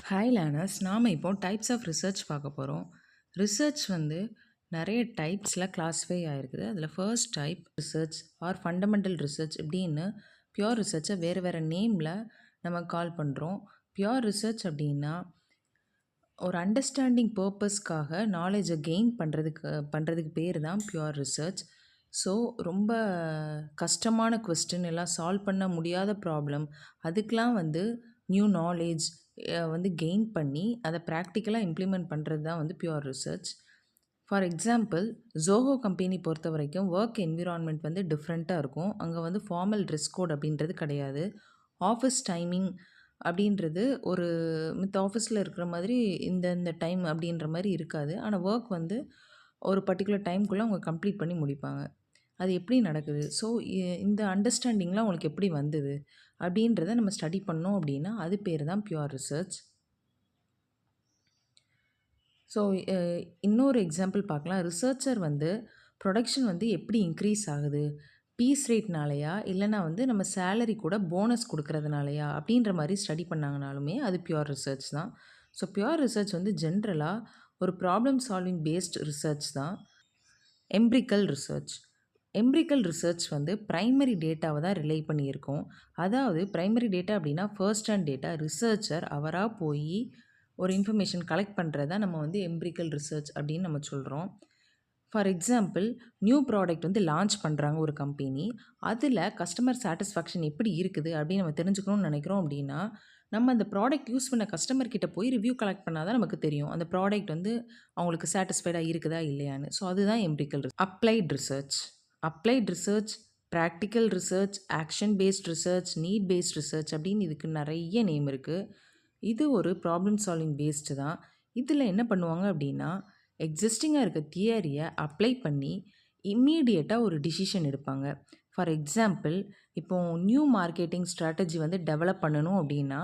Hi learners, நாம் இப்போ types of research பார்க்க போகிறோம். ரிசர்ச் வந்து நிறைய டைப்ஸில் கிளாஸிஃபை ஆகிருக்குது. அதில் first type research R fundamental research இப்படின்னு பியோர் ரிசர்ச்சை வேறு வேறு நேமில் நம்ம கால் பண்ணுறோம். பியோர் ரிசர்ச் அப்படின்னா ஒரு அண்டர்ஸ்டாண்டிங் பர்பஸ்க்காக நாலேஜை கெயின் பண்ணுறதுக்கு பேர் தான் பியோர் ரிசர்ச். ஸோ ரொம்ப கஷ்டமான கொஸ்டின் எல்லாம் சால்வ் பண்ண முடியாத ப்ராப்ளம் அதுக்கெலாம் வந்து நியூ நாலேஜ் வந்து கெயின் பண்ணி அதை ப்ராக்டிக்கலாக இம்ப்ளிமெண்ட் பண்ணுறது தான் வந்து pure research. For example, Zoho company பொறுத்த வரைக்கும் ஒர்க் என்விரான்மெண்ட் வந்து டிஃப்ரெண்ட்டாக இருக்கும். அங்கே வந்து ஃபார்மல் ட்ரெஸ் கோட் அப்படின்றது கிடையாது. ஆஃபீஸ் டைமிங் அப்படின்றது ஒரு மித்த ஆஃபீஸில் இருக்கிற மாதிரி இந்த டைம் அப்படின்ற மாதிரி இருக்காது. ஆனால் ஒர்க் வந்து ஒரு பர்டிகுலர் டைம்குள்ளே அவங்க கம்ப்ளீட் பண்ணி முடிப்பாங்க. அது எப்படி நடக்குது? ஸோ இந்த அண்டர்ஸ்டாண்டிங்லாம் உங்களுக்கு எப்படி வந்தது அப்படின்றத நம்ம ஸ்டடி பண்ணோம் அப்படின்னா அது பேர் தான் பியோர் ரிசர்ச். ஸோ இன்னொரு எக்ஸாம்பிள் பார்க்கலாம். ரிசர்ச்சர் வந்து ப்ரொடக்ஷன் வந்து எப்படி இன்க்ரீஸ் ஆகுது, பீஸ் ரேட்னாலையா இல்லைனா வந்து நம்ம சேலரி கூட போனஸ் கொடுக்கறதுனாலையா அப்படின்ற மாதிரி ஸ்டடி பண்ணாங்கனாலுமே அது பியோர் ரிசர்ச் தான். ஸோ பியோர் ரிசர்ச் வந்து ஜென்ரலாக ஒரு ப்ராப்ளம் சால்விங் பேஸ்ட் ரிசர்ச் தான். எம்பிரிக்கல் ரிசர்ச் வந்து ப்ரைமரி டேட்டாவை தான் ரிலே பண்ணியிருக்கோம். அதாவது ப்ரைமரி டேட்டா அப்படின்னா ஃபர்ஸ்ட் ஹேண்ட் டேட்டா. ரிசர்ச்சர் அவராக போய் ஒரு இன்ஃபர்மேஷன் கலெக்ட் பண்ணுறதா நம்ம வந்து எம்பிரிக்கல் ரிசர்ச் அப்படின்னு நம்ம சொல்கிறோம். ஃபார் எக்ஸாம்பிள், நியூ ப்ராடக்ட் வந்து லான்ச் பண்ணுறாங்க ஒரு கம்பெனி. அதில் கஸ்டமர் சாட்டிஸ்ஃபேக்ஷன் எப்படி இருக்குது அப்படின்னு நம்ம தெரிஞ்சுக்கணும்னு நினைக்கிறோம் அப்படின்னா நம்ம அந்த ப்ராடக்ட் யூஸ் பண்ண கஸ்டமர் கிட்ட போய் ரிவ்யூ கலெக்ட் பண்ணால் தான் நமக்கு தெரியும் அந்த ப்ராடக்ட் வந்து அவங்களுக்கு சாட்டிஸ்ஃபைடாக இருக்குதா இல்லையான்னு. ஸோ அதுதான் empirical. Applied research, practical research, action based research, need based research அப்படின்னு இதுக்கு நிறைய நேம் இருக்குது. இது ஒரு ப்ராப்ளம் சால்விங் பேஸ்டு தான். இதில் என்ன பண்ணுவாங்க அப்படின்னா எக்ஸிஸ்டிங்காக இருக்க தியரியை அப்ளை பண்ணி இம்மீடியட்டாக ஒரு டிசிஷன் எடுப்பாங்க. ஃபார் எக்ஸாம்பிள், இப்போது நியூ மார்க்கெட்டிங் ஸ்ட்ராட்டஜி வந்து டெவலப் பண்ணணும் அப்படின்னா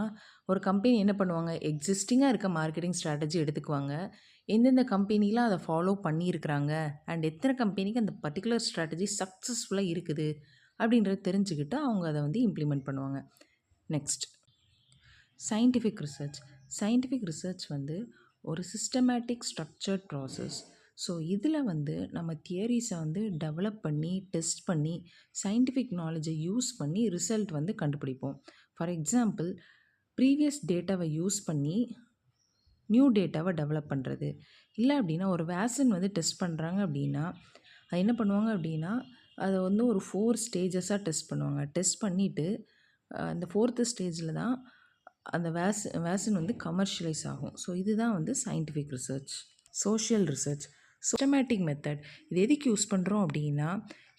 ஒரு கம்பெனி என்ன பண்ணுவாங்க, எக்ஸிஸ்டிங்காக இருக்க மார்க்கெட்டிங் ஸ்ட்ராட்டஜி எடுத்துக்குவாங்க. எந்தெந்த கம்பெனிலாம் அதை ஃபாலோ பண்ணியிருக்கிறாங்க அண்ட் எத்தனை கம்பெனிக்கு அந்த பர்டிகுலர் ஸ்ட்ராட்டஜி சக்ஸஸ்ஃபுல்லாக இருக்குது அப்படின்றத தெரிஞ்சுக்கிட்டு அவங்க அதை வந்து இம்ப்ளிமெண்ட் பண்ணுவாங்க. நெக்ஸ்ட், சயின்டிஃபிக் ரிசர்ச் வந்து ஒரு சிஸ்டமேட்டிக் ஸ்ட்ரக்சர்ட் ப்ராசஸ். ஸோ இதில் வந்து நம்ம தியரிஸை வந்து டெவலப் பண்ணி டெஸ்ட் பண்ணி சயின்டிஃபிக் நாலேஜை யூஸ் பண்ணி ரிசல்ட் வந்து கண்டுபிடிப்போம். ஃபார் எக்ஸாம்பிள், ப்ரீவியஸ் டேட்டாவை யூஸ் பண்ணி நியூ டேட்டாவை டெவலப் பண்ணுறது. இல்லை அப்படின்னா ஒரு வேக்சின் வந்து டெஸ்ட் பண்ணுறாங்க அப்படின்னா அது என்ன பண்ணுவாங்க அப்படின்னா அதை வந்து ஒரு 4 ஸ்டேஜஸாக டெஸ்ட் பண்ணுவாங்க. டெஸ்ட் பண்ணிவிட்டு அந்த 4th ஸ்டேஜில் தான் அந்த வேக்சின் வந்து கமர்ஷியலைஸ் ஆகும். ஸோ இதுதான் வந்து scientific research. Social research, systematic method. இது எதுக்கு யூஸ் பண்ணுறோம் அப்படின்னா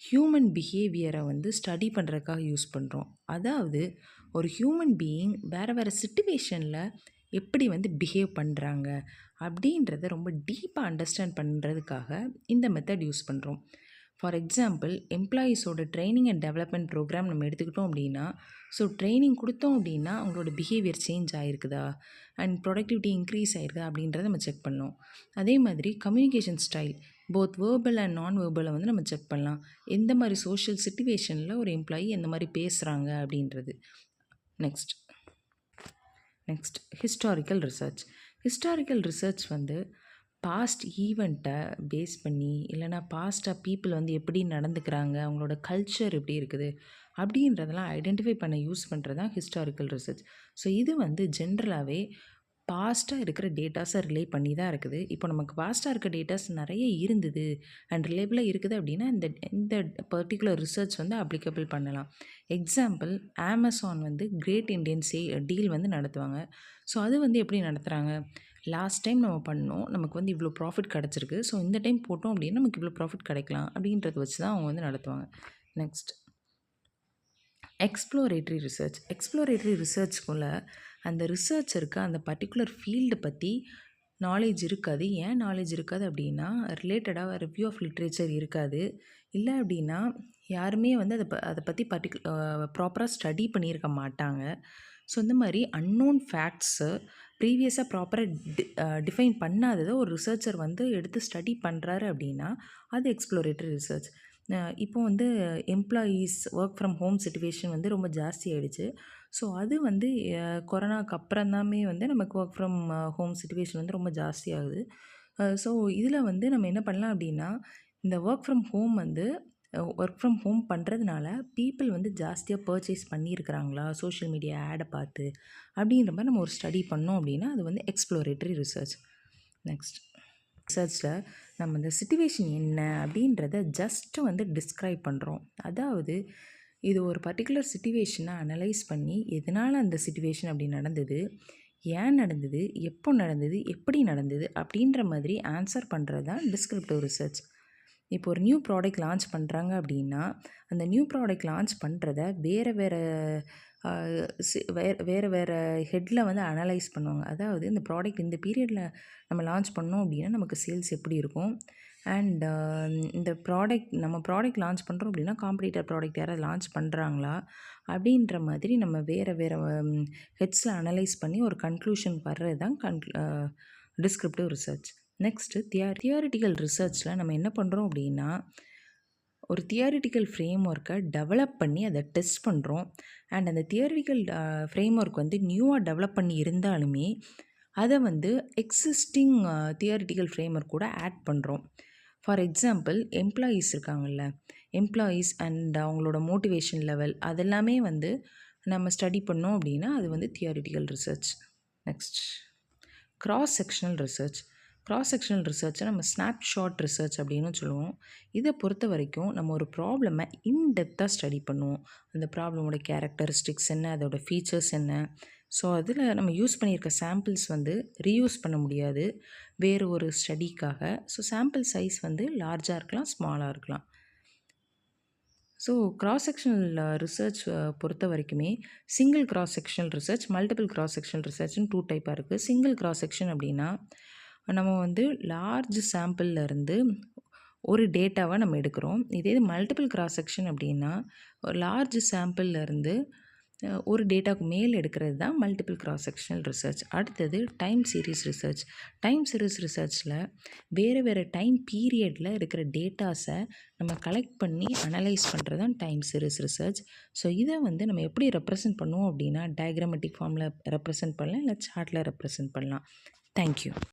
ஹியூமன் பிஹேவியரை வந்து ஸ்டடி பண்ணுறதுக்காக யூஸ் பண்ணுறோம். அதாவது ஒரு ஹியூமன் பீயிங் வேறு சிச்சுவேஷனில் எப்படி வந்து பிஹேவ் பண்ணுறாங்க அப்படின்றத ரொம்ப டீப்பாக அண்டர்ஸ்டாண்ட் பண்ணுறதுக்காக இந்த மெத்தட் யூஸ் பண்ணுறோம். ஃபார் எக்ஸாம்பிள், எம்ப்ளாயீஸோட ட்ரைனிங் அண்ட் டெவலப்மெண்ட் ப்ரோக்ராம் நம்ம எடுத்துக்கிட்டோம் அப்படின்னா ஸோ ட்ரைனிங் கொடுத்தோம் அப்படின்னா அவங்களோட பிஹேவியர் சேஞ்ச் ஆகிருக்குதா அண்ட் ப்ரொடக்டிவிட்டி இன்க்ரீஸ் ஆகிருக்குதா அப்படின்றத நம்ம செக் பண்ணோம். அதே மாதிரி communication style, both verbal and non வேர்பலை வந்து நம்ம செக் பண்ணலாம். எந்த மாதிரி சோஷியல் சிச்சுவேஷனில் ஒரு எம்ப்ளாயி எந்த மாதிரி பேசுகிறாங்க அப்படின்றது. நெக்ஸ்ட் ஹிஸ்டாரிக்கல் ரிசர்ச் வந்து பாஸ்ட் ஈவெண்ட்டை பேஸ் பண்ணி இல்லைனா பாஸ்ட்டாக பீப்புள் வந்து எப்படி நடந்துக்கிறாங்க, அவங்களோட கல்ச்சர் எப்படி இருக்குது அப்படின்றதெல்லாம் ஐடென்டிஃபை பண்ண யூஸ் பண்ணுறது தான் ஹிஸ்டாரிக்கல் ரிசர்ச். ஸோ இது வந்து ஜென்ரலாகவே பாஸ்ட்டாக இருக்கிற டேட்டாஸை ரிலே பண்ணி தான் இருக்குது. இப்போ நமக்கு பாஸ்ட்டாக இருக்க டேட்டாஸ் நிறைய இருந்தது அண்ட் ரிலேபிளாக இருக்குது அப்படின்னா இந்த பர்டிகுலர் ரிசர்ச் வந்து அப்ளிகபிள் பண்ணலாம். எக்ஸாம்பிள், அமேசான் வந்து கிரேட் இண்டியன் டீல் வந்து நடத்துவாங்க. ஸோ அது வந்து எப்படி நடத்துகிறாங்க, லாஸ்ட் டைம் நம்ம பண்ணோம், நமக்கு வந்து இவ்வளோ ப்ராஃபிட் கிடச்சிருக்கு, ஸோ இந்த டைம் போட்டோம் அப்படின்னா நமக்கு இவ்வளோ ப்ராஃபிட் கிடைக்கலாம் அப்படின்றத வச்சு தான் அவங்க வந்து நடத்துவாங்க. நெக்ஸ்ட், எக்ஸ்ப்ளோரேட்டரி ரிசர்ச்குள்ளே அந்த ரிசர்ச்சருக்கு அந்த பர்டிகுலர் ஃபீல்டு பற்றி நாலேஜ் இருக்காது. ஏன் நாலேஜ் இருக்காது அப்படின்னா ரிலேட்டடாக ரிவ்யூ ஆஃப் லிட்ரேச்சர் இருக்காது. இல்லை அப்படின்னா யாருமே வந்து அதை பற்றி ப்ராப்பராக ஸ்டடி பண்ணியிருக்க மாட்டாங்க. ஸோ இந்த மாதிரி அன்னோன் ஃபேக்ட்ஸு ப்ரீவியஸாக ப்ராப்பராக டிஃபைன் பண்ணாததை ஒரு ரிசர்ச்சர் வந்து எடுத்து ஸ்டடி பண்ணுறாரு அப்படின்னா அது எக்ஸ்ப்ளோரேட்டரி ரிசர்ச். இப்போ வந்து employees work from home situation வந்து ரொம்ப ஜாஸ்தி ஆகிடுச்சு. ஸோ அது வந்து கொரோனாக்கு அப்புறந்தாமே வந்து நமக்கு ஒர்க் ஃப்ரம் ஹோம் சிச்சுவேஷன் வந்து ரொம்ப ஜாஸ்தியாகுது. ஸோ இதில் வந்து நம்ம என்ன பண்ணலாம் அப்படின்னா, இந்த ஒர்க் ஃப்ரம் ஹோம் வந்து ஒர்க் ஃப்ரம் ஹோம் பண்ணுறதுனால பீப்பிள் வந்து ஜாஸ்தியாக பர்ச்சேஸ் பண்ணியிருக்கிறாங்களா சோஷியல் மீடியா ஆடை பார்த்து அப்படின்ற மாதிரி நம்ம ஒரு ஸ்டடி பண்ணோம் அப்படின்னா அது வந்து எக்ஸ்ப்ளோரேட்டரி ரிசர்ச். நெக்ஸ்ட் ரிசர்ச்சில் நம்ம இந்த சிச்சுவேஷன் என்ன அப்படின்றத ஜஸ்ட்டு வந்து டிஸ்கிரைப் பண்ணுறோம். அதாவது இது ஒரு பர்டிகுலர் சிச்சுவேஷனை அனலைஸ் பண்ணி எதனால் அந்த சிச்சுவேஷன் அப்படி நடந்தது, ஏன் நடந்தது, எப்போ நடந்தது, எப்படி நடந்தது அப்படின்ற மாதிரி ஆன்சர் பண்ணுறது தான் டிஸ்கிரிப்டிவ் ரிசர்ச். இப்போ ஒரு நியூ ப்ராடக்ட் லான்ச் பண்ணுறாங்க அப்படின்னா அந்த நியூ ப்ராடக்ட் லான்ச் பண்ணுறத வேறு வேறு ஹெட்டில் வந்து அனலைஸ் பண்ணுவாங்க. அதாவது இந்த ப்ராடக்ட் இந்த பீரியடில் நம்ம லான்ச் பண்ணோம் அப்படின்னா நமக்கு சேல்ஸ் எப்படி இருக்கும், அண்ட் இந்த நம்ம ப்ராடக்ட் லான்ச் பண்ணுறோம் அப்படின்னா காம்படிட்டர் ப்ராடக்ட் யாராவது லான்ச் பண்ணுறாங்களா அப்படின்ற மாதிரி நம்ம வேறு ஹெட்ஸில் அனலைஸ் பண்ணி ஒரு கன்க்ளூஷன் வர்றது தான் டிஸ்கிரிப்டிவ் ரிசர்ச். நெக்ஸ்ட்டு தியரிட்டிக்கல் ரிசர்ச்சில் நம்ம என்ன பண்ணுறோம் அப்படின்னா ஒரு தியரிட்டிக்கல் ஃப்ரேம் ஒர்க்கை டெவலப் பண்ணி அதை டெஸ்ட் பண்ணுறோம். அண்ட் அந்த தியரிட்டிக்கல் ஃப்ரேம் ஒர்க் வந்து நியூவாக டெவலப் பண்ணி இருந்தாலுமே அதை வந்து எக்ஸிஸ்டிங் தியரிட்டிக்கல் ஃப்ரேம் ஒர்க் கூட ஆட் பண்ணுறோம். ஃபார் எக்ஸாம்பிள் எம்ப்ளாயீஸ் இருக்காங்கள்ல, எம்ப்ளாயீஸ் அண்ட் அவங்களோட மோட்டிவேஷன் லெவல் அதெல்லாமே வந்து நம்ம ஸ்டடி பண்ணோம் அப்படின்னா அது வந்து theoretical research. Next cross sectional research. Cross sectional ரிசர்ச்சை நம்ம ஸ்னாப்ஷாட் ரிசர்ச் அப்படின்னு சொல்லுவோம். இதை பொறுத்த வரைக்கும் நம்ம ஒரு ப்ராப்ளமை இன்டெப்த்தாக ஸ்டடி பண்ணுவோம். அந்த ப்ராப்ளமோட கேரக்டரிஸ்டிக்ஸ் என்ன, அதோட ஃபீச்சர்ஸ் என்ன. ஸோ அதில் நம்ம யூஸ் பண்ணியிருக்க சாம்பிள்ஸ் வந்து ரீயூஸ் பண்ண முடியாது வேறு ஒரு ஸ்டடிக்காக. ஸோ சாம்பிள் சைஸ் வந்து லார்ஜாக இருக்கலாம், ஸ்மாலாக இருக்கலாம். ஸோ கிராஸ் செக்ஷனல் ரிசர்ச் பொறுத்த வரைக்குமே single cross sectional research, multiple cross sectional ரிசர்ச்னு 2 டைப்பாக இருக்குது. சிங்கிள் கிராஸ் செக்ஷன் அப்படின்னா நம்ம வந்து லார்ஜ் சாம்பிள்லேருந்து ஒரு டேட்டாவை நம்ம எடுக்கிறோம். இதே மல்டிபிள் கிராஸ் செக்ஷன் அப்படின்னா ஒரு லார்ஜ் சாம்பிள்லேருந்து ஒரு டேட்டாவுக்கு மேல் எடுக்கிறது தான் மல்டிபிள் கிராஸ் செக்ஷனல் ரிசர்ச். அடுத்தது time series research. Time series ரிசர்ச்சில் வேறு டைம் பீரியடில் இருக்கிற டேட்டாஸை நம்ம கலெக்ட் பண்ணி அனலைஸ் பண்ணுறது தான் டைம் சீரீஸ் ரிசர்ச். ஸோ இதை வந்து நம்ம எப்படி ரெப்ரசன்ட் பண்ணுவோம் அப்படின்னா டயக்ராமெட்டிக் ஃபார்மில் ரெப்ரசன்ட் பண்ணலாம், இல்லை சார்ட்டில் ரெப்ரசன்ட் பண்ணலாம். தேங்க்யூ.